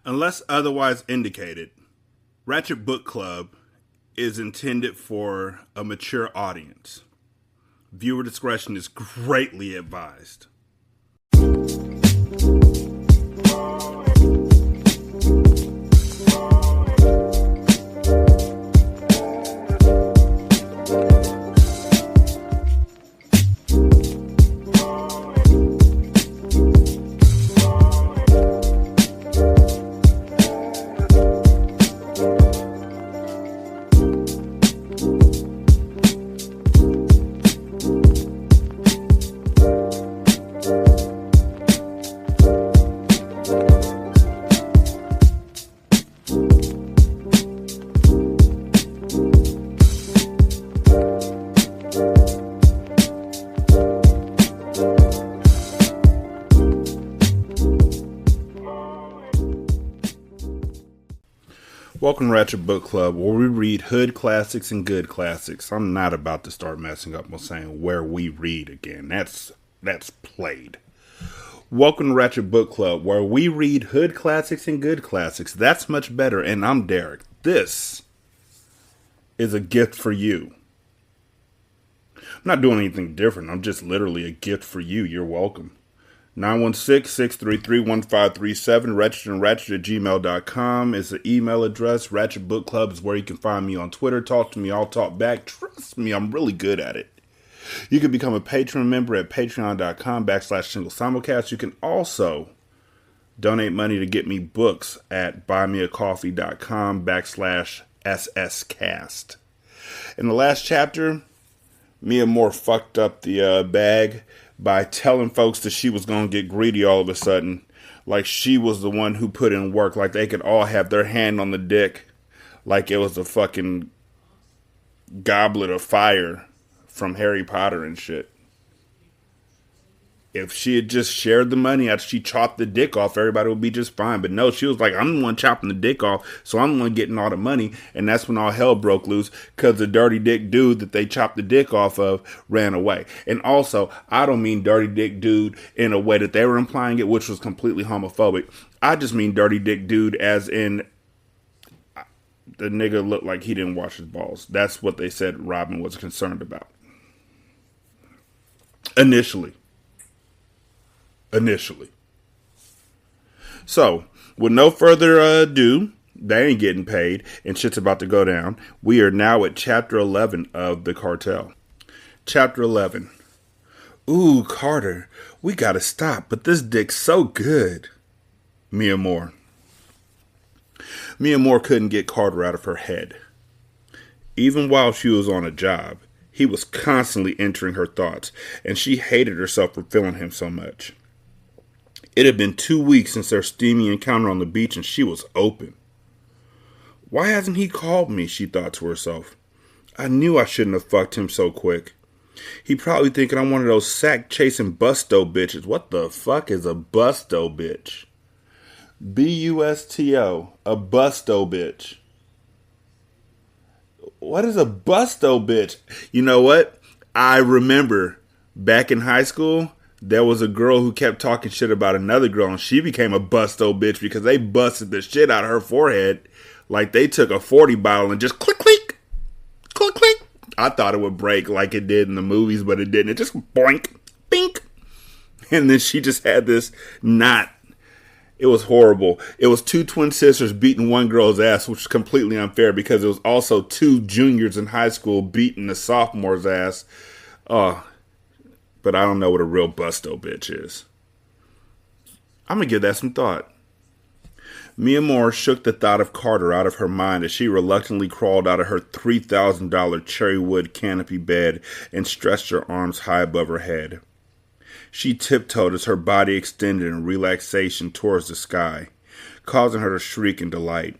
Unless otherwise indicated, Ratchet Book Club is intended for a mature audience. Viewer discretion is greatly advised. Welcome to Ratchet Book Club, where we read hood classics and good classics. I'm not about to start messing up on saying where we read again. That's played. Welcome to Ratchet Book Club, where we read hood classics and good classics. That's much better, and I'm Derek. This is a gift for you. I'm not doing anything different. I'm just literally a gift for you. You're welcome. 916-633-1537, ratchetandratchet@gmail.com is the email address. Ratchet Book Club is where you can find me on Twitter. Talk to me, I'll talk back. Trust me, I'm really good at it. You can become a Patreon member at patreon.com/singlesimulcast. You can also donate money to get me books at buymeacoffee.com/sscast. In the last chapter, Mia Moore fucked up the bag by telling folks that she was going to get greedy all of a sudden. Like she was the one who put in work. Like they could all have their hand on the dick. Like it was a fucking goblet of fire from Harry Potter and shit. If she had just shared the money after she chopped the dick off, everybody would be just fine. But no, she was like, I'm the one chopping the dick off, so I'm the one getting all the money. And that's when all hell broke loose, because the dirty dick dude that they chopped the dick off of ran away. And also, I don't mean dirty dick dude in a way that they were implying it, which was completely homophobic. I just mean dirty dick dude as in the nigga looked like he didn't wash his balls. That's what they said Robin was concerned about. Initially. So, with no further ado, they ain't getting paid, and shit's about to go down. We are now at Chapter 11 of The Cartel. Chapter 11. Ooh, Carter, we gotta stop, but this dick's so good. Mia Moore. Mia Moore couldn't get Carter out of her head. Even while she was on a job, he was constantly entering her thoughts, and she hated herself for feeling him so much. It had been 2 weeks since their steamy encounter on the beach, and she was open. Why hasn't he called me, she thought to herself. I knew I shouldn't have fucked him so quick. He probably thinking I'm one of those sack-chasing busto bitches. What the fuck is a busto bitch? B-U-S-T-O. A busto bitch. What is a busto bitch? You know what? I remember back in high school, there was a girl who kept talking shit about another girl, and she became a busto bitch because they busted the shit out of her forehead like they took a 40 bottle and just click, click, click, click. I thought it would break like it did in the movies, but it didn't. It just boink, bink. And then she just had this knot. It was horrible. It was two twin sisters beating one girl's ass, which was completely unfair because it was also two juniors in high school beating the sophomore's ass. But I don't know what a real busto bitch is. I'm going to give that some thought. Mia Moore shook the thought of Carter out of her mind as she reluctantly crawled out of her $3,000 cherry wood canopy bed and stretched her arms high above her head. She tiptoed as her body extended in relaxation towards the sky, causing her to shriek in delight.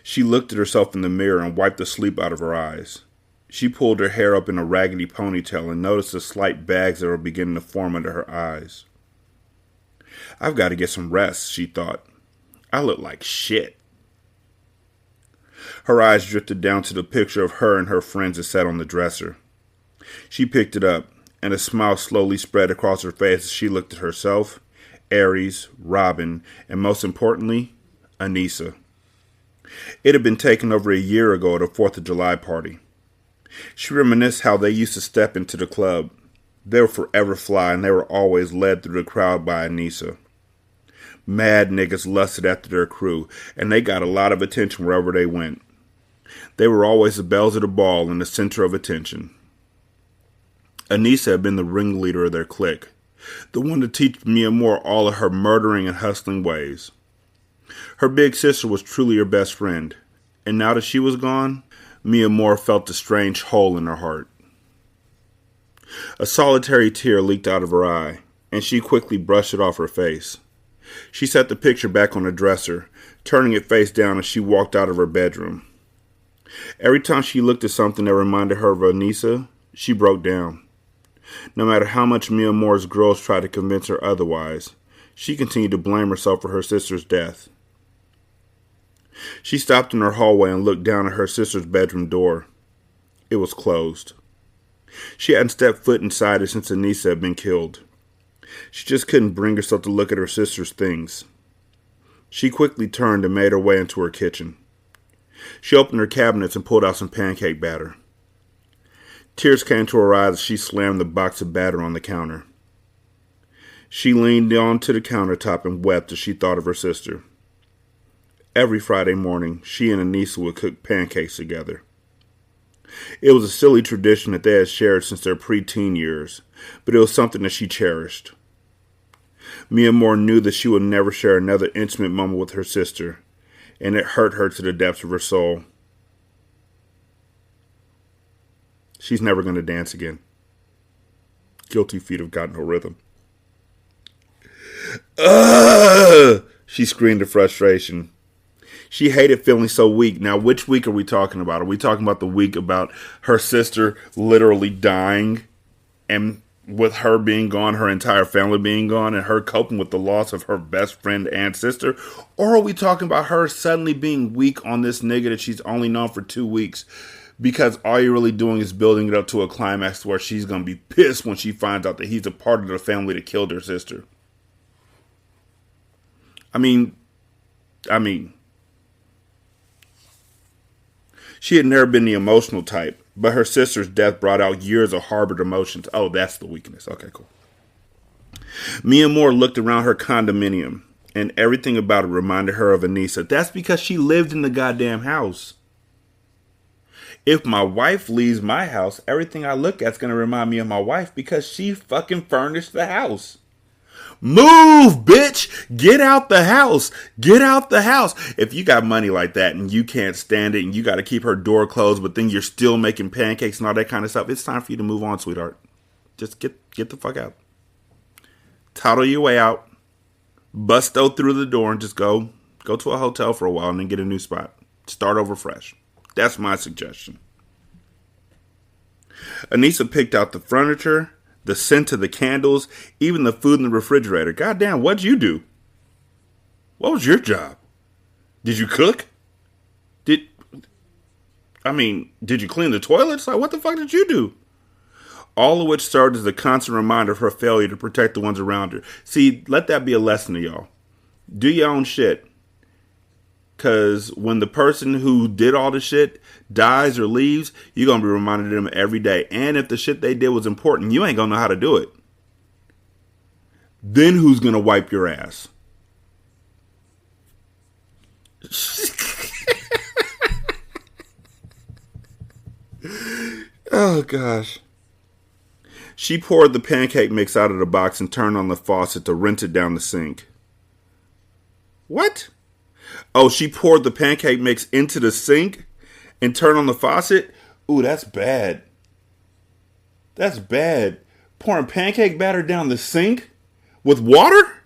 She looked at herself in the mirror and wiped the sleep out of her eyes. She pulled her hair up in a raggedy ponytail and noticed the slight bags that were beginning to form under her eyes. I've got to get some rest, she thought. I look like shit. Her eyes drifted down to the picture of her and her friends that sat on the dresser. She picked it up, and a smile slowly spread across her face as she looked at herself, Aries, Robin, and most importantly, Anissa. It had been taken over a year ago at a 4th of July party. She reminisced how they used to step into the club. They were forever fly, and they were always led through the crowd by Anissa. Mad niggas lusted after their crew, and they got a lot of attention wherever they went. They were always the belles of the ball and the center of attention. Anissa had been the ringleader of their clique, the one to teach Mia Moore all of her murdering and hustling ways. Her big sister was truly her best friend, and now that she was gone, Mia Moore felt a strange hole in her heart. A solitary tear leaked out of her eye, and she quickly brushed it off her face. She set the picture back on the dresser, turning it face down as she walked out of her bedroom. Every time she looked at something that reminded her of Anissa, she broke down. No matter how much Mia Moore's girls tried to convince her otherwise, she continued to blame herself for her sister's death. She stopped in her hallway and looked down at her sister's bedroom door. It was closed. She hadn't stepped foot inside it since Anissa had been killed. She just couldn't bring herself to look at her sister's things. She quickly turned and made her way into her kitchen. She opened her cabinets and pulled out some pancake batter. Tears came to her eyes as she slammed the box of batter on the counter. She leaned onto the countertop and wept as she thought of her sister. Every Friday morning, she and Anissa would cook pancakes together. It was a silly tradition that they had shared since their preteen years, but it was something that she cherished. Mia Moore knew that she would never share another intimate moment with her sister, and it hurt her to the depths of her soul. She's never going to dance again. Guilty feet have got no rhythm. Ugh! She screamed in frustration. She hated feeling so weak. Now, which week are we talking about? Are we talking about the week about her sister literally dying and with her being gone, her entire family being gone, and her coping with the loss of her best friend and sister? Or are we talking about her suddenly being weak on this nigga that she's only known for 2 weeks? Because all you're really doing is building it up to a climax where she's going to be pissed when she finds out that he's a part of the family that killed her sister. I mean, she had never been the emotional type, but her sister's death brought out years of harbored emotions. Oh, that's the weakness. Okay, cool. Mia Moore looked around her condominium, and everything about it reminded her of Anissa. That's because she lived in the goddamn house. If my wife leaves my house, everything I look at's going to remind me of my wife because she fucking furnished the house. Move, bitch! Get out the house! Get out the house! If you got money like that and you can't stand it and you got to keep her door closed, but then you're still making pancakes and all that kind of stuff, it's time for you to move on, sweetheart. Just get the fuck out. Toddle your way out. Busto through the door and just go to a hotel for a while and then get a new spot. Start over fresh. That's my suggestion. Anissa picked out the furniture, the scent of the candles, even the food in the refrigerator. Goddamn, what'd you do? What was your job? Did you cook? Did you clean the toilets? Like, what the fuck did you do? All of which served as a constant reminder of her failure to protect the ones around her. See, let that be a lesson to y'all. Do your own shit. Because when the person who did all the shit dies or leaves, you're going to be reminded of them every day. And if the shit they did was important, you ain't going to know how to do it. Then who's going to wipe your ass? Oh, gosh. She poured the pancake mix out of the box and turned on the faucet to rinse it down the sink. What? Oh, she poured the pancake mix into the sink and turned on the faucet? Ooh, that's bad. That's bad. Pouring pancake batter down the sink with water?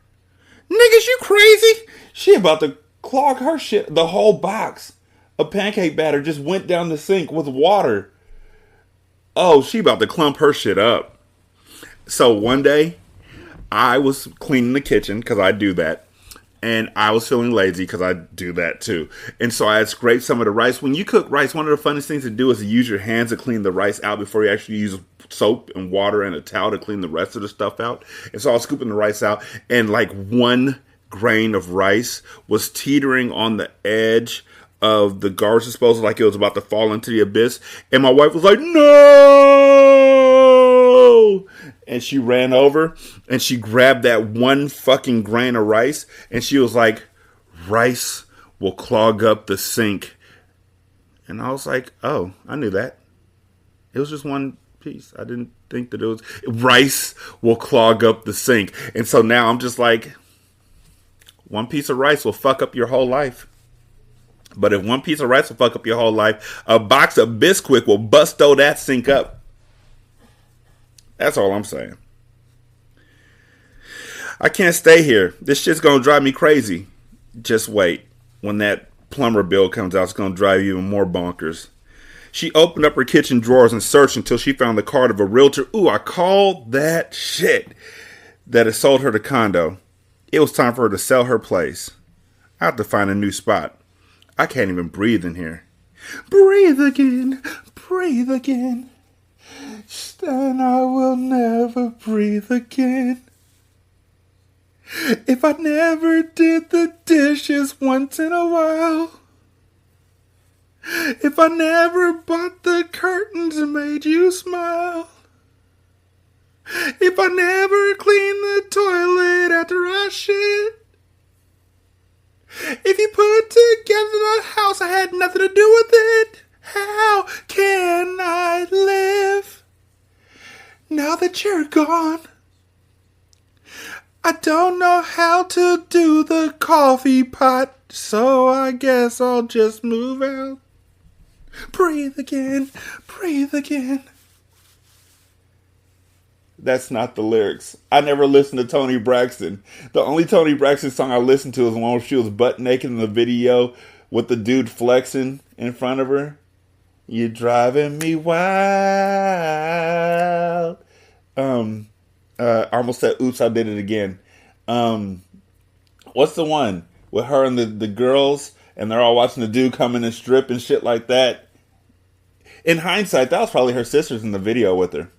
Niggas, you crazy? She about to clog her shit. The whole box of pancake batter just went down the sink with water. Oh, she about to clump her shit up. So one day, I was cleaning the kitchen, because I do that. And I was feeling lazy because I do that too. And so I had scraped some of the rice. When you cook rice, one of the funnest things to do is to use your hands to clean the rice out before you actually use soap and water and a towel to clean the rest of the stuff out. And so I was scooping the rice out, and like one grain of rice was teetering on the edge of the garbage disposal like it was about to fall into the abyss. And my wife was like, no! And she ran over and she grabbed that one fucking grain of rice and she was like, rice will clog up the sink. And I was like, oh, I knew that. It was just one piece. I didn't think that it was... Rice will clog up the sink. And so now I'm just like, one piece of rice will fuck up your whole life. But if one piece of rice will fuck up your whole life, a box of Bisquick will busto that sink up. That's all I'm saying. I can't stay here. This shit's gonna drive me crazy. Just wait. When that plumber bill comes out, it's gonna drive you even more bonkers. She opened up her kitchen drawers and searched until she found the card of a realtor. Ooh, I called that shit. That had sold her the condo. It was time for her to sell her place. I have to find a new spot. I can't even breathe in here. Breathe again, breathe again. Then I will never breathe again. If I never did the dishes once in a while. If I never bought the curtains and made you smile. If I never cleaned the toilet after I shit. If you put together the house, I had nothing to do with it. How can I live now that you're gone? I don't know how to do the coffee pot, so I guess I'll just move out. Breathe again, breathe again. That's not the lyrics. I never listened to Toni Braxton. The only Toni Braxton song I listened to was the one where she was butt naked in the video with the dude flexing in front of her. You're driving me wild. I almost said, oops, I did it again. What's the one with her and the girls and they're all watching the dude come in and strip and shit like that? In hindsight, that was probably her sisters in the video with her.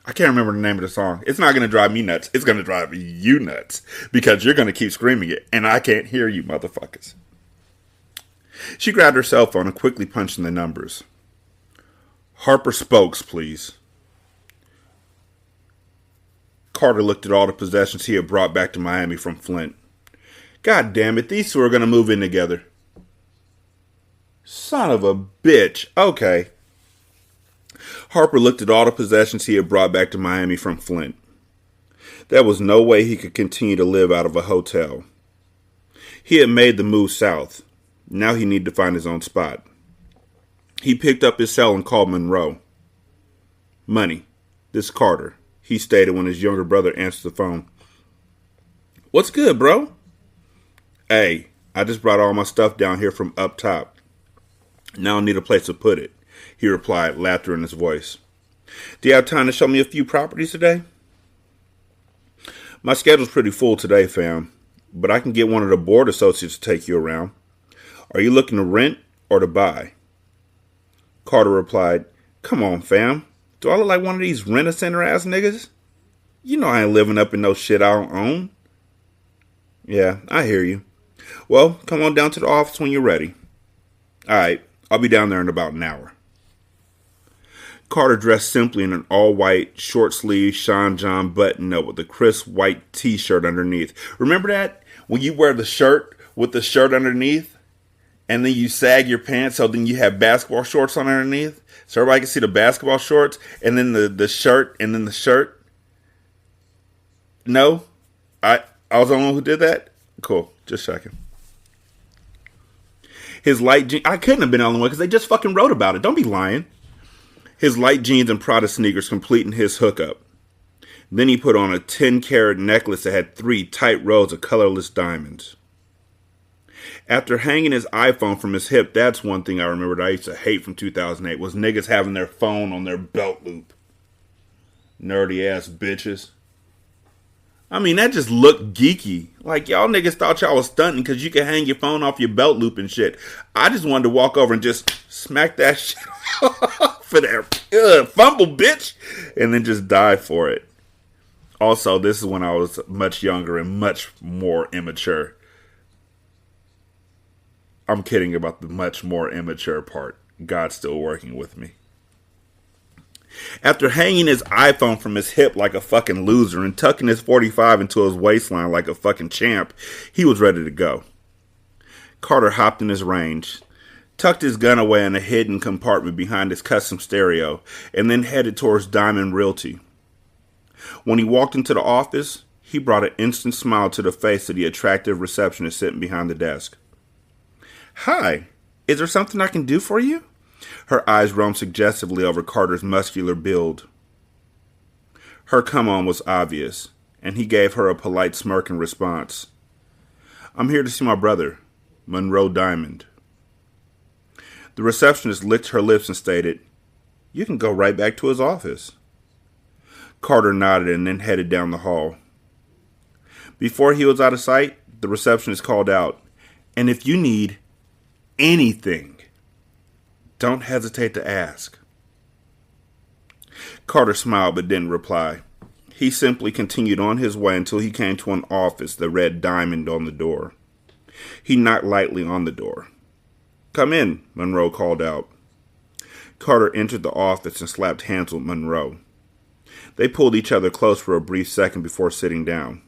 I can't remember the name of the song. It's not going to drive me nuts. It's going to drive you nuts because you're going to keep screaming it and I can't hear you motherfuckers. She grabbed her cell phone and quickly punched in the numbers. Harper Spokes, please. Carter looked at all the possessions he had brought back to Miami from Flint. God damn it, these two are going to move in together. Son of a bitch. Okay. Harper looked at all the possessions he had brought back to Miami from Flint. There was no way he could continue to live out of a hotel. He had made the move south. Now he needed to find his own spot. He picked up his cell and called Monroe. Money. This Carter, he stated when his younger brother answered the phone. What's good, bro? Hey, I just brought all my stuff down here from up top. Now I need a place to put it, he replied, laughter in his voice. Do you have time to show me a few properties today? My schedule's pretty full today, fam, but I can get one of the board associates to take you around. Are you looking to rent or to buy? Carter replied, come on, fam. Do I look like one of these rent-a-center ass niggas? You know I ain't living up in no shit I don't own. Yeah, I hear you. Well, come on down to the office when you're ready. Alright, I'll be down there in about an hour. Carter dressed simply in an all-white, short-sleeved Sean John button-up with a crisp white t-shirt underneath. Remember that? When you wear the shirt with the shirt underneath, and then you sag your pants so then you have basketball shorts on underneath, so everybody can see the basketball shorts, and then the shirt, and then the shirt. No? I was the only one who did that? Cool. Just checking. His light jeans... I couldn't have been the only one because they just fucking wrote about it. Don't be lying. His light jeans and Prada sneakers completing his hookup. Then he put on a 10-carat necklace that had 3 tight rows of colorless diamonds. After hanging his iPhone from his hip, that's one thing I remembered I used to hate from 2008, was niggas having their phone on their belt loop. Nerdy ass bitches. I mean, that just looked geeky. Like, y'all niggas thought y'all was stunting because you could hang your phone off your belt loop and shit. I just wanted to walk over and just smack that shit off of there. Fumble, bitch. And then just die for it. Also, this is when I was much younger and much more immature. I'm kidding about the much more immature part. God's still working with me. After hanging his iPhone from his hip like a fucking loser and tucking his 45 into his waistline like a fucking champ, he was ready to go. Carter hopped in his range, tucked his gun away in a hidden compartment behind his custom stereo, and then headed towards Diamond Realty. When he walked into the office, he brought an instant smile to the face of the attractive receptionist sitting behind the desk. "Hi, is there something I can do for you?" Her eyes roamed suggestively over Carter's muscular build. Her come-on was obvious, and he gave her a polite smirk in response. "I'm here to see my brother, Monroe Diamond." The receptionist licked her lips and stated, "You can go right back to his office." Carter nodded and then headed down the hall. Before he was out of sight, the receptionist called out, "And if you need anything, don't hesitate to ask." Carter smiled but didn't reply. He simply continued on his way until he came to an office that read Diamond on the door. He knocked lightly on the door. "Come in," Monroe called out. Carter entered the office and slapped hands with Monroe. They pulled each other close for a brief second before sitting down.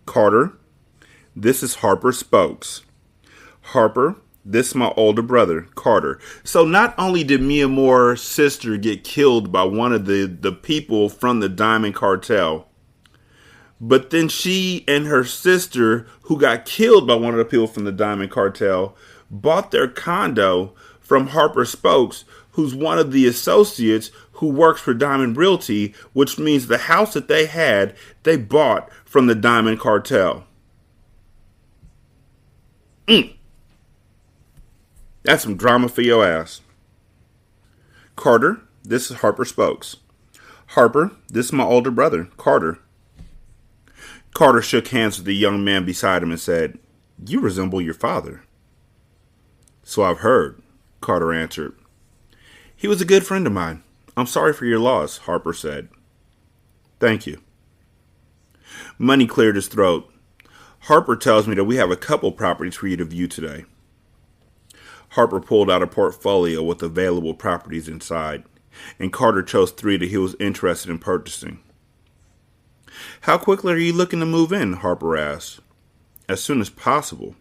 "Carter, this is Harper Spokes. Harper, this is my older brother, Carter." So not only did Mia Moore's sister get killed by one of the people from the Diamond Cartel, but then she and her sister, who got killed by one of the people from the Diamond Cartel, bought their condo from Harper Spokes, who's one of the associates who works for Diamond Realty, which means the house that they had, they bought from the Diamond Cartel. That's some drama for your ass. "Carter, this is Harper Spokes. Harper, this is my older brother, Carter." Carter shook hands with the young man beside him and said, "You resemble your father." "So I've heard," Carter answered. "He was a good friend of mine. I'm sorry for your loss," Harper said. "Thank you." Money cleared his throat. "Harper tells me that we have a couple properties for you to view today." Harper pulled out a portfolio with available properties inside, and Carter chose 3 that he was interested in purchasing. "How quickly are you looking to move in?" Harper asked. "As soon as possible."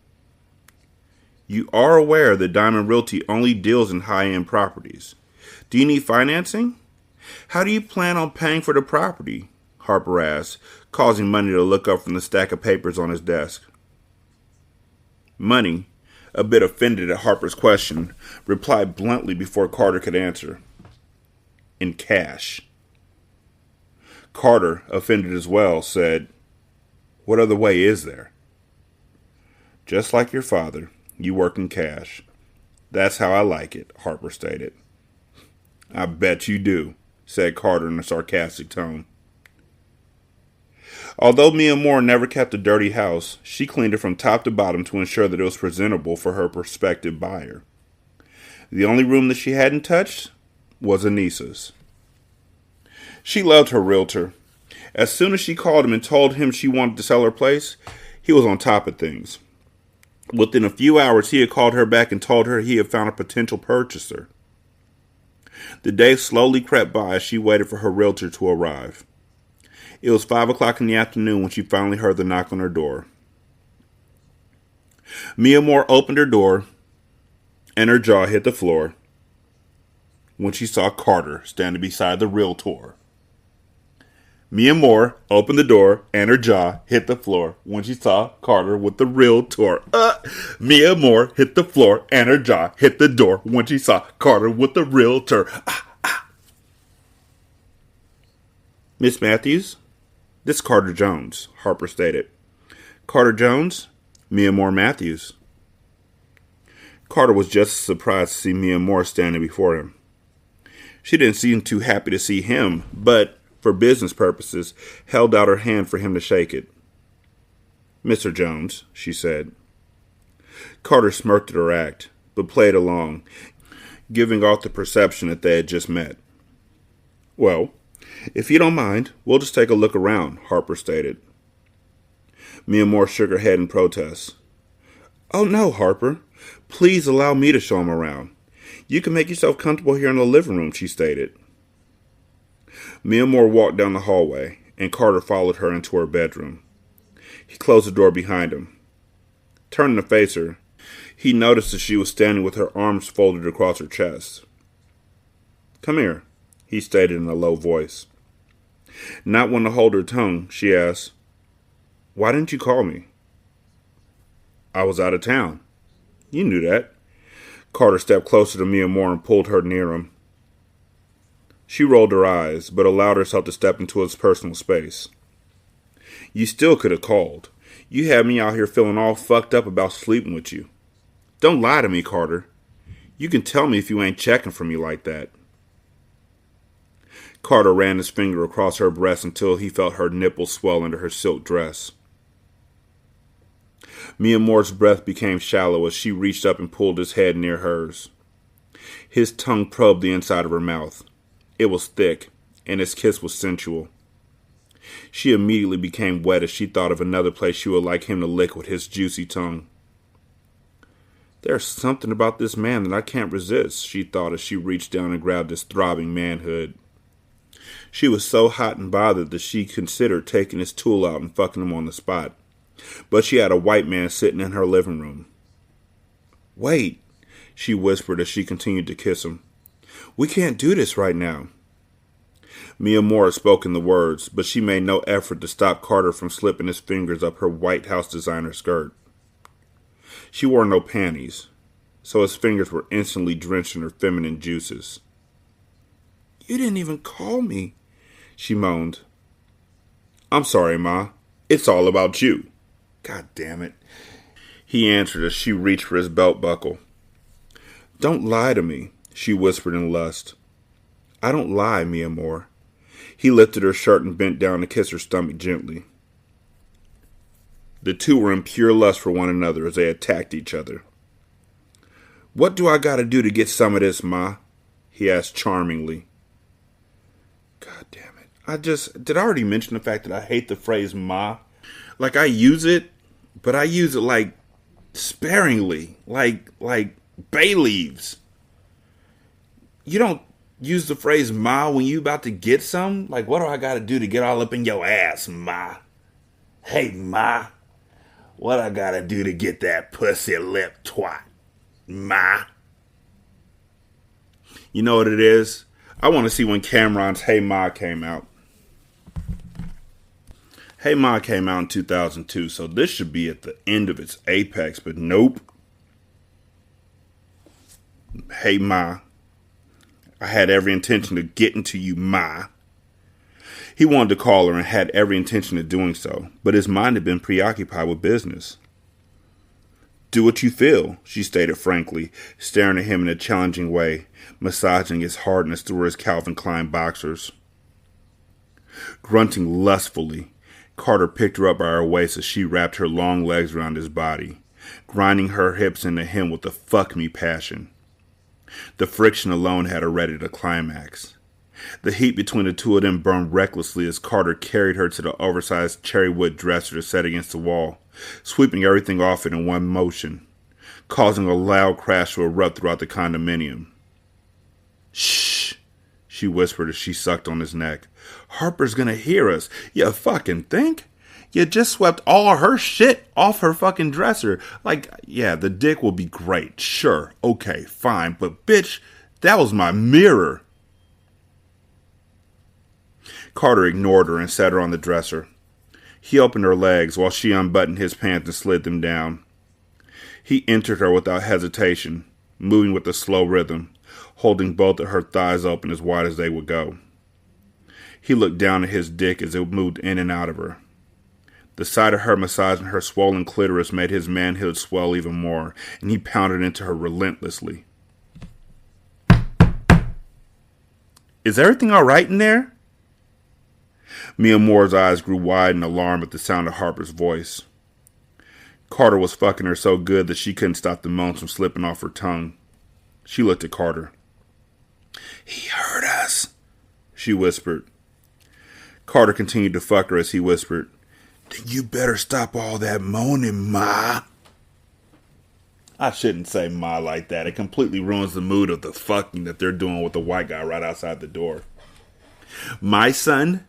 "You are aware that Diamond Realty only deals in high-end properties. Do you need financing? How do you plan on paying for the property?" Harper asked, causing Money to look up from the stack of papers on his desk. Money, a bit offended at Harper's question, replied bluntly before Carter could answer. "In cash." Carter, offended as well, said, "What other way is there?" "Just like your father, you work in cash. That's how I like it," Harper stated. "I bet you do," said Carter in a sarcastic tone. Although Mia Moore never kept a dirty house, she cleaned it from top to bottom to ensure that it was presentable for her prospective buyer. The only room that she hadn't touched was Anissa's. She loved her realtor. As soon as she called him and told him she wanted to sell her place, he was on top of things. Within a few hours, he had called her back and told her he had found a potential purchaser. The days slowly crept by as she waited for her realtor to arrive. It was 5 o'clock in the afternoon when she finally heard the knock on her door. Mia Moore opened her door, and her jaw hit the floor when she saw Carter standing beside the realtor. Mia Moore opened the door, and her jaw hit the floor when she saw Carter with the realtor. Mia Moore hit the floor, and her jaw hit the door when she saw Carter with the realtor. "Miss Matthews, this is Carter Jones," Harper stated. "Carter Jones, Mia Moore Matthews." Carter was just as surprised to see Mia Moore standing before him. She didn't seem too happy to see him, but, for business purposes, held out her hand for him to shake it. "Mr. Jones," she said. Carter smirked at her act, but played along, giving off the perception that they had just met. "Well, If you don't mind, we'll just take a look around, Harper stated. Mia Moore shook her head in protest. Oh no, Harper. Please allow me to show him around. You can make yourself comfortable here in the living room, she stated. Mia Moore walked down the hallway, and Carter followed her into her bedroom. He closed the door behind him. Turning to face her, he noticed that she was standing with her arms folded across her chest. Come here, he stated in a low voice. Not wanting to hold her tongue, she asked, Why didn't you call me? I was out of town. You knew that. Carter stepped closer to Mia Moore and pulled her near him. She rolled her eyes, but allowed herself to step into his personal space. You still could have called. You had me out here feeling all fucked up about sleeping with you. Don't lie to me, Carter. You can tell me if you ain't checking for me like that. Carter ran his finger across her breast until he felt her nipples swell under her silk dress. Mia Moore's breath became shallow as she reached up and pulled his head near hers. His tongue probed the inside of her mouth. It was thick, and his kiss was sensual. She immediately became wet as she thought of another place she would like him to lick with his juicy tongue. There's something about this man that I can't resist, she thought as she reached down and grabbed his throbbing manhood. She was so hot and bothered that she considered taking his tool out and fucking him on the spot. But she had a white man sitting in her living room. Wait, she whispered as she continued to kiss him. We can't do this right now. Mia Moore had spoken the words, but she made no effort to stop Carter from slipping his fingers up her White House designer skirt. She wore no panties, so his fingers were instantly drenched in her feminine juices. You didn't even call me, she moaned. I'm sorry, Ma. It's all about you. God damn it. He answered as she reached for his belt buckle. Don't lie to me, she whispered in lust. I don't lie, Mia Moore. He lifted her shirt and bent down to kiss her stomach gently. The two were in pure lust for one another as they attacked each other. What do I gotta do to get some of this, Ma? He asked charmingly. God damn it. Did I already mention the fact that I hate the phrase Ma? Like, I use it, but I use it like sparingly, like bay leaves. You don't use the phrase Ma when you about to get some? Like, what do I gotta do to get all up in your ass, Ma? Hey, Ma, what I gotta do to get that pussy lip twat, Ma? You know what it is? I want to see when Cameron's Hey Ma came out. Hey Ma came out in 2002, so this should be at the end of its apex, but nope. Hey Ma, I had every intention of getting to you, Ma. He wanted to call her and had every intention of doing so, but his mind had been preoccupied with business. Do what you feel, she stated frankly, staring at him in a challenging way, massaging his hardness through his Calvin Klein boxers. Grunting lustfully, Carter picked her up by her waist as she wrapped her long legs around his body, grinding her hips into him with a fuck me passion. The friction alone had her ready to climax. The heat between the two of them burned recklessly as Carter carried her to the oversized cherry wood dresser set against the wall, sweeping everything off it in one motion, causing a loud crash to erupt throughout the condominium. Shh, she whispered as she sucked on his neck. Harper's gonna hear us. You fucking think? You just swept all her shit off her fucking dresser. Like, yeah, the dick will be great. Sure, okay, fine. But bitch, that was my mirror. Carter ignored her and set her on the dresser. He opened her legs while she unbuttoned his pants and slid them down. He entered her without hesitation, moving with a slow rhythm, holding both of her thighs open as wide as they would go. He looked down at his dick as it moved in and out of her. The sight of her massaging her swollen clitoris made his manhood swell even more, and he pounded into her relentlessly. Is everything all right in there? Mia Moore's eyes grew wide in alarm at the sound of Harper's voice. Carter was fucking her so good that she couldn't stop the moans from slipping off her tongue. She looked at Carter. He heard us, she whispered. Carter continued to fuck her as he whispered, "Then you better stop all that moaning, Ma." I shouldn't say "ma" like that. It completely ruins the mood of the fucking that they're doing with the white guy right outside the door. My son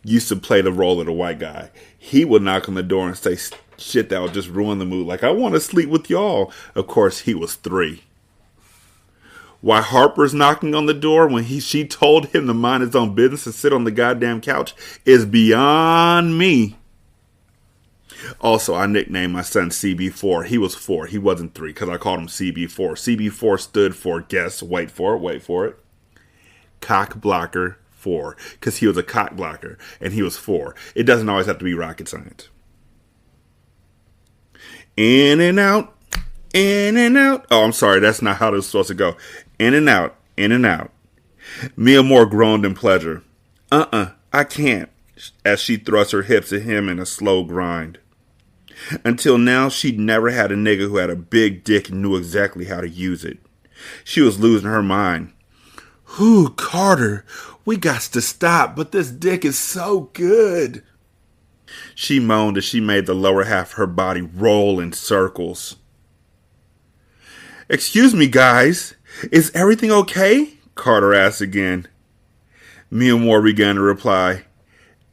used to play the role of the white guy. He would knock on the door and say shit that would just ruin the mood. Like, "I want to sleep with y'all." Of course, he was 3. Why Harper's knocking on the door when she told him to mind his own business and sit on the goddamn couch is beyond me. Also, I nicknamed my son CB4. He was 4. He wasn't 3 because I called him CB4. CB4 stood for, guess, wait for it, cock blocker 4. Because he was a cock blocker and he was 4. It doesn't always have to be rocket science. In and out, in and out. Oh, I'm sorry. That's not how this is supposed to go. In and out, in and out. Mia Moore groaned in pleasure. I can't, as she thrust her hips at him in a slow grind. Until now, she'd never had a nigga who had a big dick and knew exactly how to use it. She was losing her mind. "Whew, Carter, we got to stop, but this dick is so good," she moaned as she made the lower half of her body roll in circles. "Excuse me, guys. Is everything okay?" Carter asked again. Mia Moore began to reply.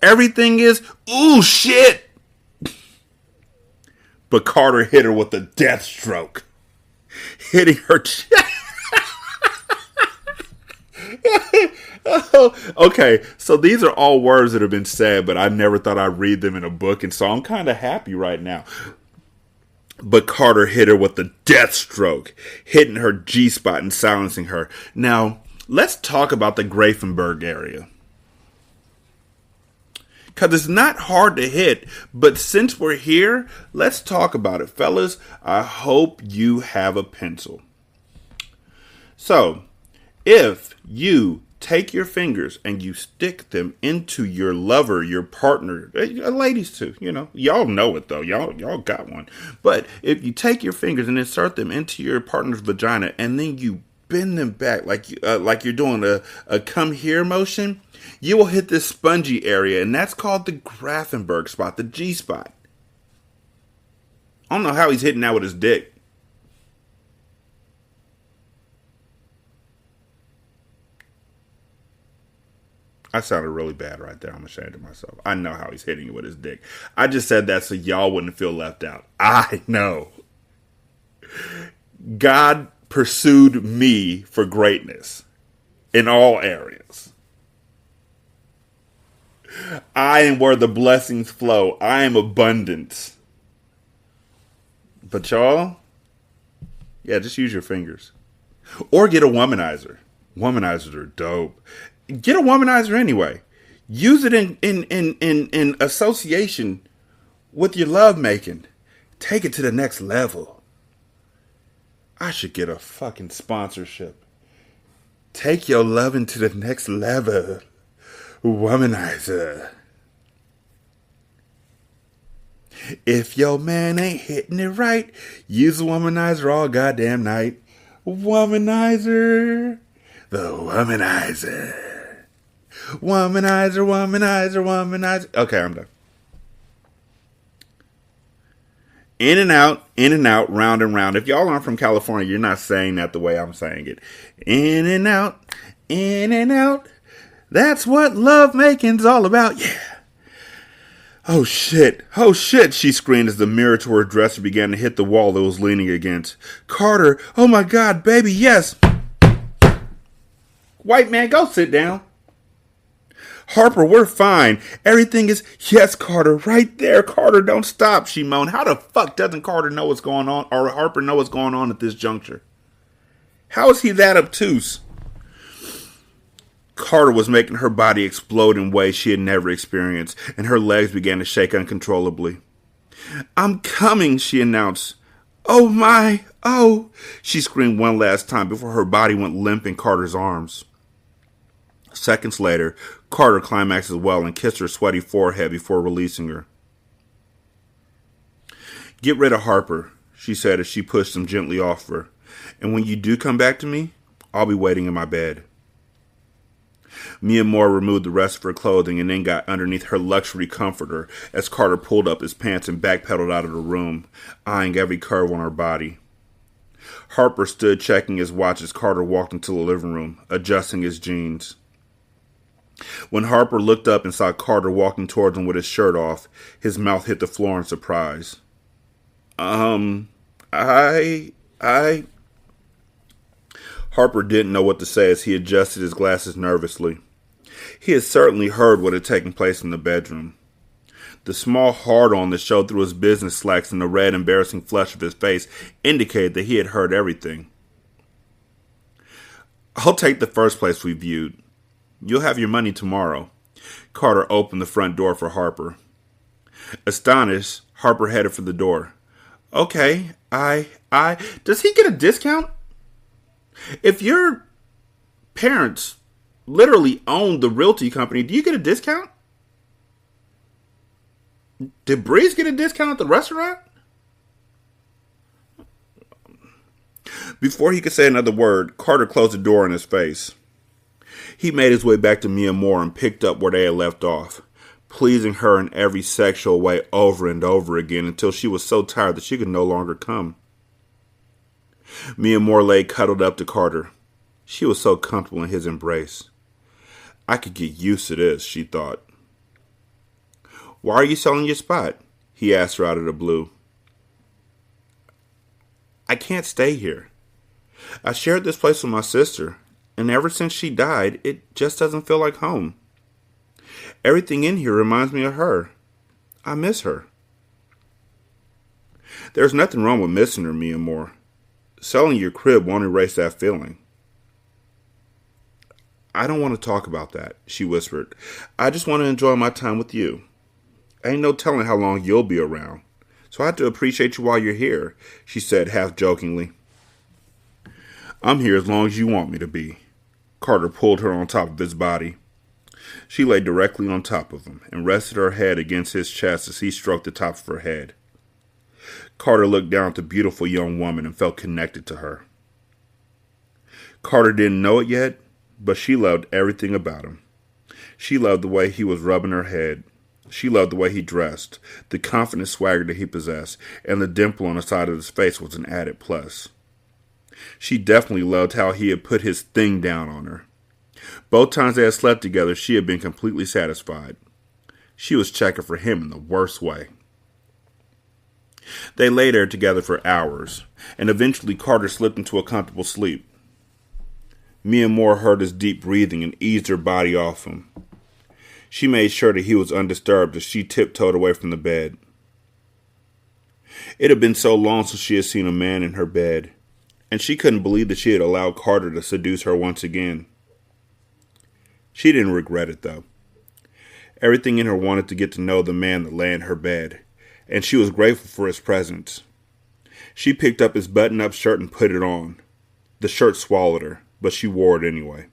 "Everything is, ooh, shit." But Carter hit her with a death stroke, hitting her chest. Okay, so these are all words that have been said, but I never thought I'd read them in a book, and so I'm kind of happy right now. But Carter hit her with a death stroke, hitting her G-spot and silencing her. Now, let's talk about the Grafenberg area. Because it's not hard to hit, but since we're here, let's talk about it. Fellas, I hope you have a pencil. So, if you take your fingers and you stick them into your lover, your partner, ladies too, y'all know it though, y'all got one. But if you take your fingers and insert them into your partner's vagina and then you bend them back like you're doing a come here motion, you will hit this spongy area, and that's called the Grafenberg spot, the G spot. I don't know how he's hitting that with his dick. I sounded really bad right there. I'm ashamed of myself. I know how he's hitting it with his dick. I just said that so y'all wouldn't feel left out. I know. God pursued me for greatness in all areas. I am where the blessings flow. I am abundance. But y'all, yeah, just use your fingers. Or get a womanizer. Womanizers are dope. Get a womanizer anyway. Use it in association with your love making. Take it to the next level. I should get a fucking sponsorship. Take your loving to the next level. Womanizer. If your man ain't hitting it right, use a womanizer all goddamn night. Womanizer. The womanizer. Womanizer, womanizer, womanizer. Okay, I'm done. In and out, round and round. If y'all aren't from California, you're not saying that the way I'm saying it. In and out, in and out. That's what love making's all about. Yeah. Oh shit, she screamed as the mirror to her dresser began to hit the wall that was leaning against. Carter, oh my God, baby, yes. White man, go sit down. Harper, we're fine. Everything is, yes, Carter, right there. Carter, don't stop, she moaned. How the fuck doesn't Carter know what's going on, or Harper know what's going on at this juncture? How is he that obtuse? Carter was making her body explode in ways she had never experienced, and her legs began to shake uncontrollably. I'm coming, she announced. Oh my, oh, she screamed one last time before her body went limp in Carter's arms. Seconds later, Carter climaxed as well and kissed her sweaty forehead before releasing her. Get rid of Harper, she said as she pushed him gently off her. And when you do come back to me, I'll be waiting in my bed. Mia Moore removed the rest of her clothing and then got underneath her luxury comforter as Carter pulled up his pants and backpedaled out of the room, eyeing every curve on her body. Harper stood checking his watch as Carter walked into the living room, adjusting his jeans. When Harper looked up and saw Carter walking towards him with his shirt off, his mouth hit the floor in surprise. I... Harper didn't know what to say as he adjusted his glasses nervously. He had certainly heard what had taken place in the bedroom. The small hard-on that showed through his business slacks and the red, embarrassing flush of his face indicated that he had heard everything. I'll take the first place we viewed. You'll have your money tomorrow. Carter opened the front door for Harper. Astonished, Harper headed for the door. Okay, does he get a discount? If your parents literally own the realty company, do you get a discount? Did Breeze get a discount at the restaurant? Before he could say another word, Carter closed the door in his face. He made his way back to Mia Moore and picked up where they had left off, pleasing her in every sexual way over and over again until she was so tired that she could no longer come. Mia Moore lay cuddled up to Carter. She was so comfortable in his embrace. I could get used to this, she thought. Why are you selling your spot? He asked her out of the blue. I can't stay here. I shared this place with my sister, and ever since she died, it just doesn't feel like home. Everything in here reminds me of her. I miss her. There's nothing wrong with missing her, Mia Moore. Selling your crib won't erase that feeling. I don't want to talk about that, she whispered. I just want to enjoy my time with you. Ain't no telling how long you'll be around, so I have to appreciate you while you're here, she said half jokingly. I'm here as long as you want me to be. Carter pulled her on top of his body. She lay directly on top of him and rested her head against his chest as he stroked the top of her head. Carter looked down at the beautiful young woman and felt connected to her. Carter didn't know it yet, but she loved everything about him. She loved the way he was rubbing her head. She loved the way he dressed, the confident swagger that he possessed, and the dimple on the side of his face was an added plus. She definitely loved how he had put his thing down on her. Both times they had slept together, she had been completely satisfied. She was checking for him in the worst way. They lay there together for hours, and eventually Carter slipped into a comfortable sleep. Mia Moore heard his deep breathing and eased her body off him. She made sure that he was undisturbed as she tiptoed away from the bed. It had been so long since she had seen a man in her bed, and she couldn't believe that she had allowed Carter to seduce her once again. She didn't regret it, though. Everything in her wanted to get to know the man that lay in her bed, and she was grateful for his presence. She picked up his button-up shirt and put it on. The shirt swallowed her, but she wore it anyway.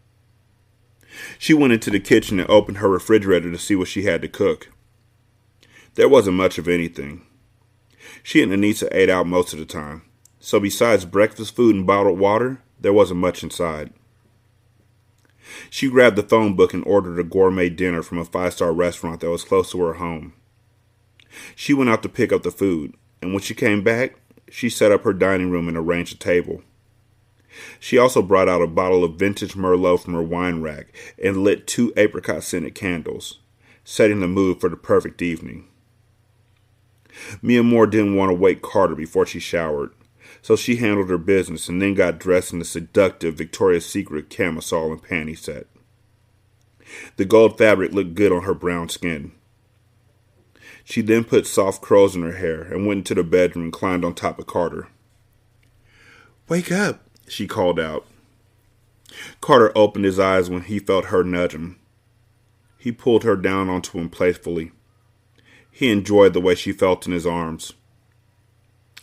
She went into the kitchen and opened her refrigerator to see what she had to cook. There wasn't much of anything. She and Anissa ate out most of the time, so besides breakfast food and bottled water, there wasn't much inside. She grabbed the phone book and ordered a gourmet dinner from a 5-star restaurant that was close to her home. She went out to pick up the food, and when she came back, she set up her dining room and arranged a table. She also brought out a bottle of vintage Merlot from her wine rack and lit 2 apricot-scented candles, setting the mood for the perfect evening. Mia Moore didn't want to wake Carter before she showered, so she handled her business and then got dressed in the seductive Victoria's Secret camisole and panty set. The gold fabric looked good on her brown skin. She then put soft curls in her hair and went into the bedroom and climbed on top of Carter. "Wake up," she called out. Carter opened his eyes when he felt her nudge him. He pulled her down onto him playfully. He enjoyed the way she felt in his arms.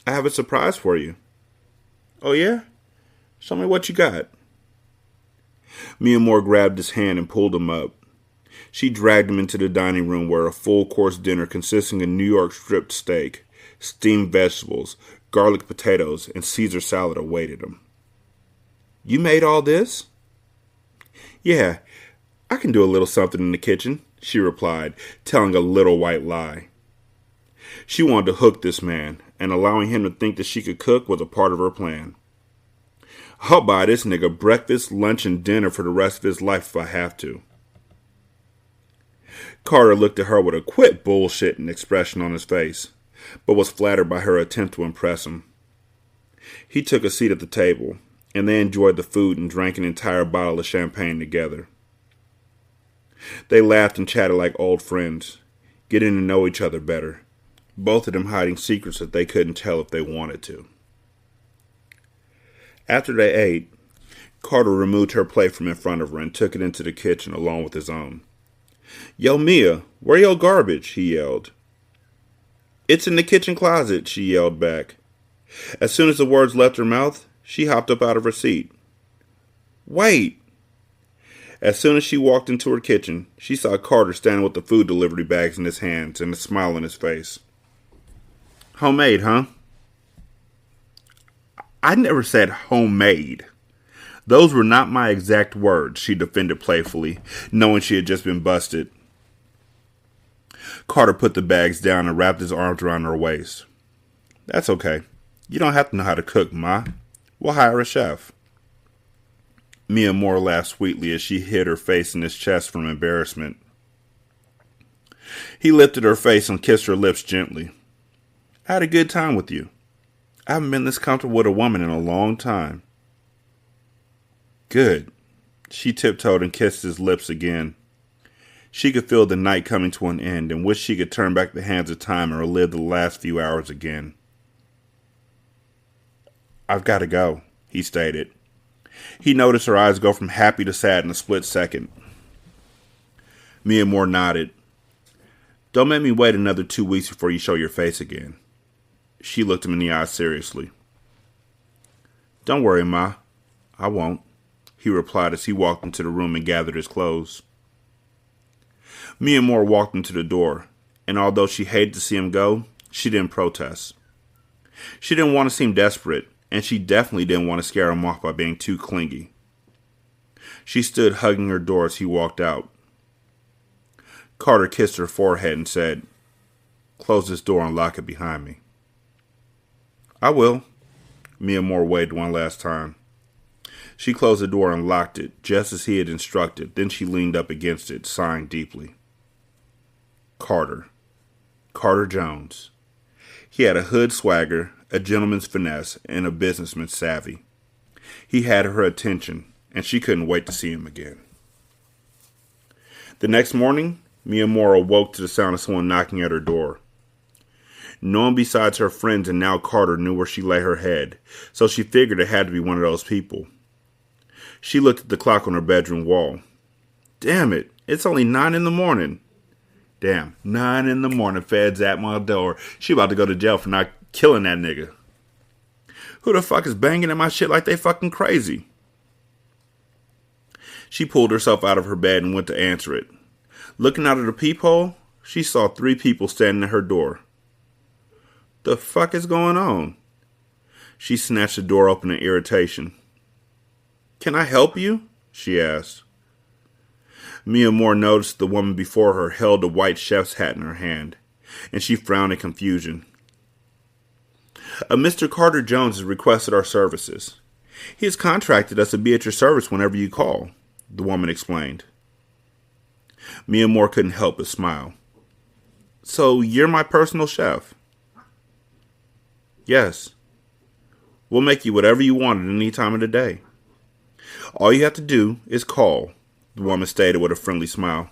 "I have a surprise for you." "Oh yeah? Show me what you got." Mia Moore grabbed his hand and pulled him up. She dragged him into the dining room where a full-course dinner consisting of New York stripped steak, steamed vegetables, garlic potatoes, and Caesar salad awaited him. "You made all this?" "Yeah, I can do a little something in the kitchen, she replied, telling a little white lie. She wanted to hook this man, and allowing him to think that she could cook was a part of her plan. I'll buy this nigga breakfast, lunch, and dinner for the rest of his life if I have to. Carter looked at her with a quit bullshitting expression on his face, but was flattered by her attempt to impress him. He took a seat at the table, and they enjoyed the food and drank an entire bottle of champagne together. They laughed and chatted like old friends, getting to know each other better, both of them hiding secrets that they couldn't tell if they wanted to. After they ate, Carter removed her plate from in front of her and took it into the kitchen along with his own. Yo, Mia, where your garbage? He yelled. It's in the kitchen closet, she yelled back. As soon as the words left her mouth, she hopped up out of her seat. Wait! As soon as she walked into her kitchen, she saw Carter standing with the food delivery bags in his hands and a smile on his face. Homemade, huh? I never said homemade. Those were not my exact words, she defended playfully, knowing she had just been busted. Carter put the bags down and wrapped his arms around her waist. That's okay. You don't have to know how to cook, Ma. We'll hire a chef. Mia Moore laughed sweetly as she hid her face in his chest from embarrassment. He lifted her face and kissed her lips gently. I had a good time with you. I haven't been this comfortable with a woman in a long time. Good. She tiptoed and kissed his lips again. She could feel the night coming to an end and wished she could turn back the hands of time and relive the last few hours again. I've got to go, he stated. He noticed her eyes go from happy to sad in a split second. Mia Moore nodded. Don't make me wait another 2 weeks before you show your face again. She looked him in the eyes seriously. Don't worry, Ma. I won't, he replied as he walked into the room and gathered his clothes. Mia Moore walked him to the door, and although she hated to see him go, she didn't protest. She didn't want to seem desperate, and she definitely didn't want to scare him off by being too clingy. She stood hugging her door as he walked out. Carter kissed her forehead and said, Close this door and lock it behind me. I will. Mia Moore waited one last time. She closed the door and locked it, just as he had instructed. Then she leaned up against it, sighing deeply. Carter Jones. He had a hood swagger, a gentleman's finesse, and a businessman's savvy. He had her attention, and she couldn't wait to see him again. The next morning, Mia Moore awoke to the sound of someone knocking at her door. No one besides her friends and now Carter knew where she lay her head, so she figured it had to be one of those people. She looked at the clock on her bedroom wall. Damn it, it's only 9 a.m. Damn, 9 a.m, feds at my door. She about to go to jail for not killing that nigga. Who the fuck is banging at my shit like they fucking crazy? She pulled herself out of her bed and went to answer it. Looking out of the peephole, she saw 3 people standing at her door. The fuck is going on? She snatched the door open in irritation. Can I help you? She asked. Mia Moore noticed the woman before her held a white chef's hat in her hand, and she frowned in confusion. Mr. Carter Jones has requested our services. He has contracted us to be at your service whenever you call, the woman explained. Mia Moore couldn't help but smile. So you're my personal chef? Yes. We'll make you whatever you want at any time of the day. All you have to do is call, the woman stated with a friendly smile.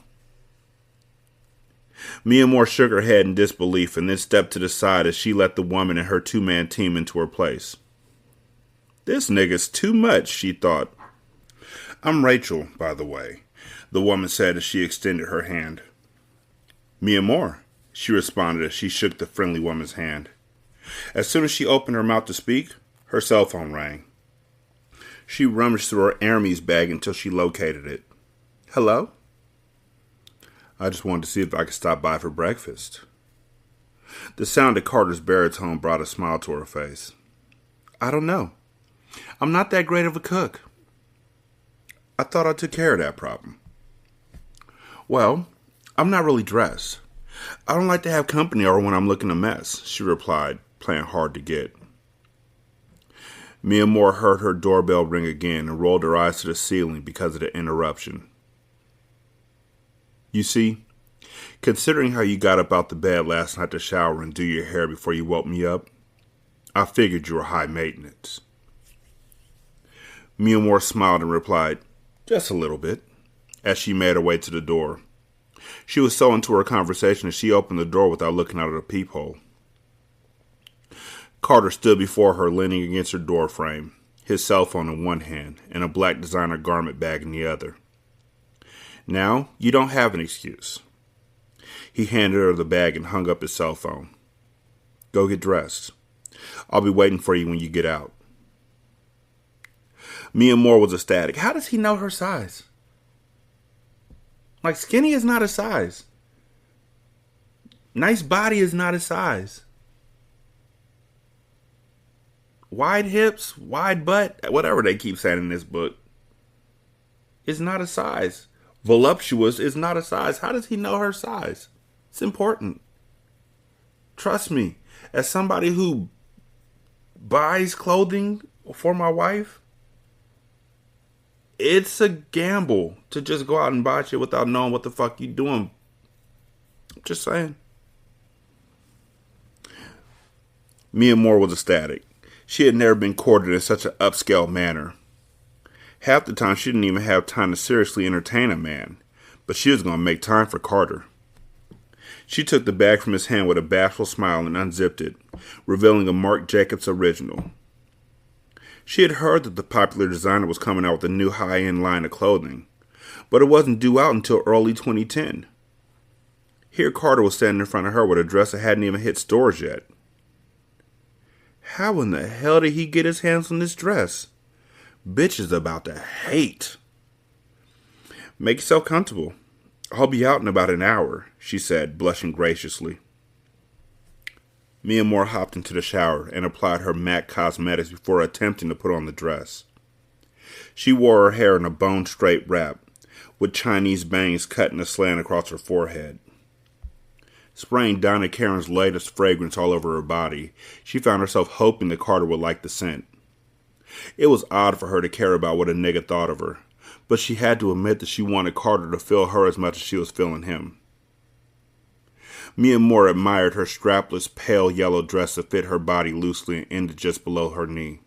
Mia Moore shook her head in disbelief and then stepped to the side as she let the woman and her 2-man team into her place. This nigga's too much, she thought. I'm Rachel, by the way, the woman said as she extended her hand. Mia Moore, she responded as she shook the friendly woman's hand. As soon as she opened her mouth to speak, her cell phone rang. She rummaged through her Hermes bag until she located it. Hello? I just wanted to see if I could stop by for breakfast. The sound of Carter's baritone brought a smile to her face. I don't know. I'm not that great of a cook. I thought I took care of that problem. Well, I'm not really dressed. I don't like to have company or when I'm looking a mess, she replied, playing hard to get. Mia Moore heard her doorbell ring again and rolled her eyes to the ceiling because of the interruption. You see, considering how you got up out the bed last night to shower and do your hair before you woke me up, I figured you were high maintenance. Mia Moore smiled and replied, just a little bit, as she made her way to the door. She was so into her conversation that she opened the door without looking out of the peephole. Carter stood before her, leaning against her door frame, his cell phone in one hand and a black designer garment bag in the other. Now, you don't have an excuse. He handed her the bag and hung up his cell phone. Go get dressed. I'll be waiting for you when you get out. Mia Moore was ecstatic. How does he know her size? Like, skinny is not a size. Nice body is not a size. Wide hips, wide butt, whatever they keep saying in this book, is not a size. Voluptuous is not a size. How does he know her size? It's important. Trust me, as somebody who buys clothing for my wife, it's a gamble to just go out and buy shit without knowing what the fuck you doing. Just saying. Mia Moore was ecstatic. She had never been courted in such an upscale manner. Half the time she didn't even have time to seriously entertain a man, but she was going to make time for Carter. She took the bag from his hand with a bashful smile and unzipped it, revealing a Marc Jacobs original. She had heard that the popular designer was coming out with a new high-end line of clothing, but it wasn't due out until early 2010. Here Carter was standing in front of her with a dress that hadn't even hit stores yet. How in the hell did he get his hands on this dress? Bitch is about to hate. Make yourself comfortable. I'll be out in about an hour, she said, blushing graciously. Mia Moore hopped into the shower and applied her MAC cosmetics before attempting to put on the dress. She wore her hair in a bone-straight wrap, with Chinese bangs cut in a slant across her forehead. Spraying Donna Karen's latest fragrance all over her body, she found herself hoping that Carter would like the scent. It was odd for her to care about what a nigga thought of her, but she had to admit that she wanted Carter to feel her as much as she was feeling him. Mia Moore admired her strapless, pale yellow dress that fit her body loosely and ended just below her knee.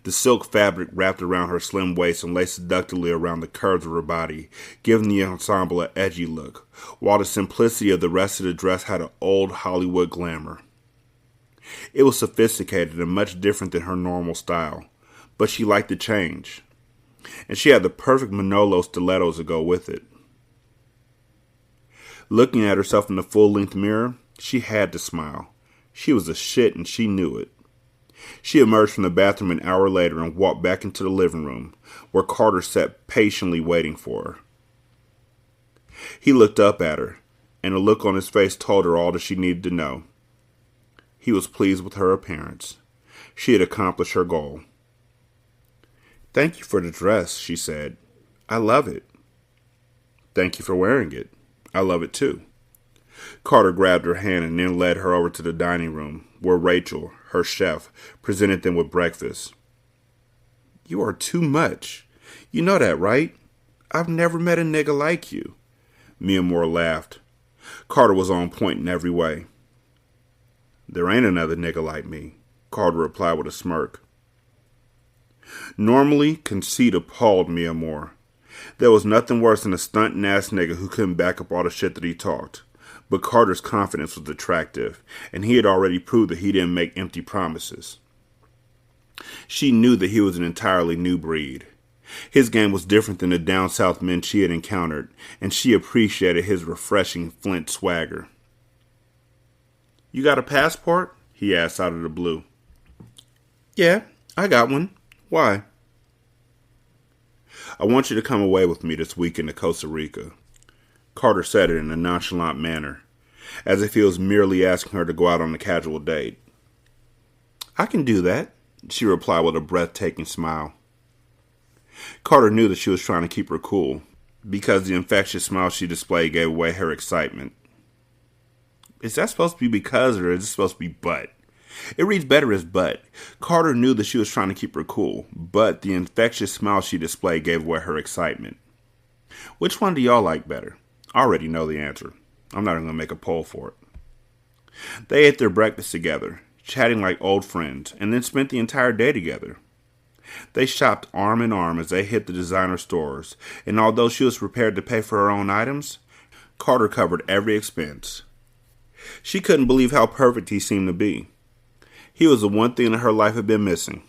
The silk fabric wrapped around her slim waist and lay seductively around the curves of her body, giving the ensemble an edgy look, while the simplicity of the rest of the dress had an old Hollywood glamour. It was sophisticated and much different than her normal style, but she liked the change, and she had the perfect Manolo stilettos to go with it. Looking at herself in the full-length mirror, she had to smile. She was a shit and she knew it. She emerged from the bathroom an hour later and walked back into the living room, where Carter sat patiently waiting for her. He looked up at her, and a look on his face told her all that she needed to know. He was pleased with her appearance. She had accomplished her goal. "Thank you for the dress," she said. "I love it." "Thank you for wearing it. I love it too." Carter grabbed her hand and then led her over to the dining room, where Rachel, her chef, presented them with breakfast. "You are too much. You know that, right? I've never met a nigga like you." Mia Moore laughed. Carter was on point in every way. "There ain't another nigga like me," Carter replied with a smirk. Normally, conceit appalled Mia Moore. There was nothing worse than a stunting-ass nigga who couldn't back up all the shit that he talked. But Carter's confidence was attractive, and he had already proved that he didn't make empty promises. She knew that he was an entirely new breed. His game was different than the down south men she had encountered, and she appreciated his refreshing Flint swagger. "You got a passport?" he asked out of the blue. "Yeah, I got one. Why?" "I want you to come away with me this weekend to Costa Rica." Carter said it in a nonchalant manner, as if he was merely asking her to go out on a casual date. "I can do that," she replied with a breathtaking smile. Carter knew that she was trying to keep her cool, because the infectious smile she displayed gave away her excitement. Is that supposed to be because, or is it supposed to be but? It reads better as but. Carter knew that she was trying to keep her cool, but the infectious smile she displayed gave away her excitement. Which one do y'all like better? I already know the answer. I'm not even going to make a poll for it. They ate their breakfast together, chatting like old friends, and then spent the entire day together. They shopped arm in arm as they hit the designer stores, and although she was prepared to pay for her own items, Carter covered every expense. She couldn't believe how perfect he seemed to be. He was the one thing that her life had been missing.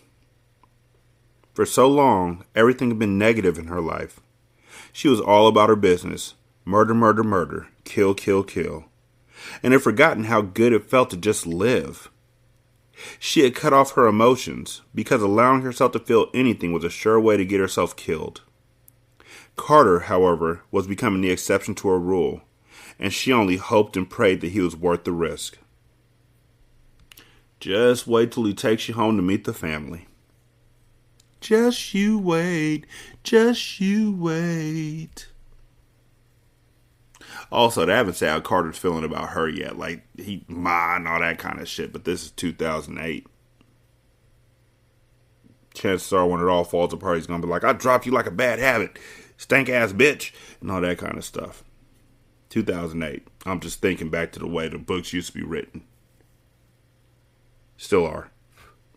For so long, everything had been negative in her life. She was all about her business. Murder, murder, murder. Kill, kill, kill. And had forgotten how good it felt to just live. She had cut off her emotions because allowing herself to feel anything was a sure way to get herself killed. Carter, however, was becoming the exception to her rule, and she only hoped and prayed that he was worth the risk. Just wait till he takes you home to meet the family. Just you wait. Just you wait. Also, they haven't said how Carter's feeling about her yet. Like, he and all that kind of shit. But this is 2008. Chances are when it all falls apart, he's going to be like, I dropped you like a bad habit. Stank ass bitch. And all that kind of stuff. 2008. I'm just thinking back to the way the books used to be written. Still are.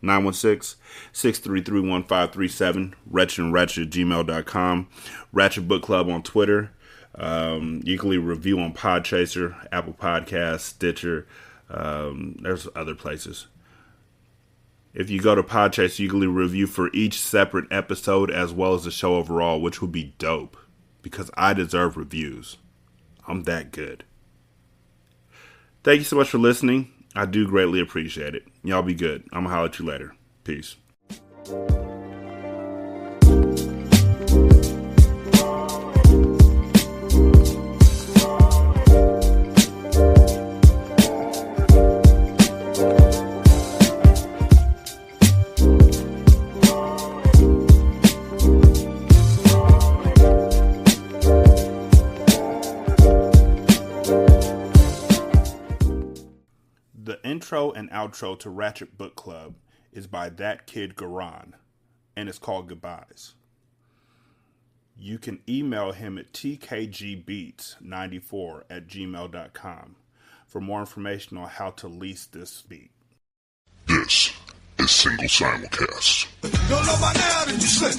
916-633-1537. Ratchet@gmail.com. Ratchet Book Club on Twitter. You can leave a review on Podchaser, Apple Podcasts, Stitcher. There's other places. If you go to Podchaser, you can leave a review for each separate episode as well as the show overall, which would be dope because I deserve reviews. I'm that good. Thank you so much for listening. I do greatly appreciate it. Y'all be good. I'm going to holler at you later. Peace. The intro and outro to Ratchet Book Club is by That Kid Garan, and it's called Goodbyes. You can email him at tkgbeats94@gmail.com for more information on how to lease this beat. This is Single Simulcast. Don't know by now, did you slip?